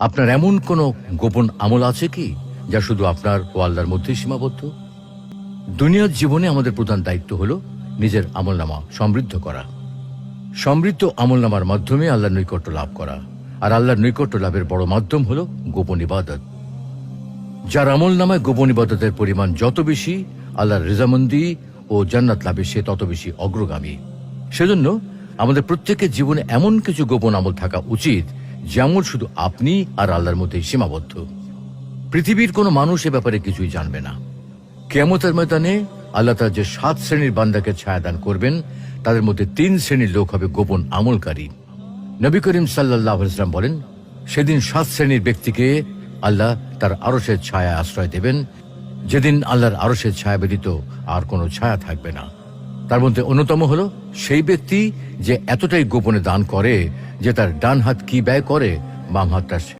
আপনার এমন কোনো গোপন আমল আছে কি যা শুধু আপনার ও আল্লাহর মধ্যে সীমাবদ্ধ? দুনিয়ার জীবনে আমাদের প্রধান দায়িত্ব হলো নিজের আমলনামা সমৃদ্ধ করা। সমৃদ্ধ আমলনামার মাধ্যমে আল্লাহর নৈকট্য লাভ করা। আর আল্লাহর নৈকট্য লাভের বড় মাধ্যম হলো গোপন ইবাদত। যার আমলনামায় গোপন ইবাদতের পরিমাণ যত বেশি, আল্লাহর রেজামন্দি ও জান্নাত লাভে সে তত বেশি অগ্রগামী। সেজন্য আমাদের প্রত্যেকের জীবনে এমন কিছু গোপন আমল থাকা উচিত যে আমল শুধু আপনি আর আল্লাহর মধ্যেই সীমাবদ্ধ। পৃথিবীর কোনো মানুষ এ ব্যাপারে কিছুই জানবে না। কিয়ামতের ময়দানে আল্লাহ তাআলা যে 7 শ্রেণীর বান্দাকে ছায়াদান করবেন, তাদের মধ্যে 3 শ্রেণীর লোক হবে গোপন আমলকারী। নবী করিম সাল্লাল্লাহু আলাইহি ওয়াসাল্লাম বলেন, সেদিন 7 শ্রেণীর ব্যক্তিকে আল্লাহ তার আরশের ছায়া আশ্রয় দেবেন, যেদিন আল্লাহর আরশের ছায়া ব্যতীত আর কোনো ছায়া থাকবে না। তার মধ্যে অন্যতম হলো সেই ব্যক্তি যে এতটাই গোপনে দান করে যে তার ডান হাত কি ব্যয় করে বাম হাত তার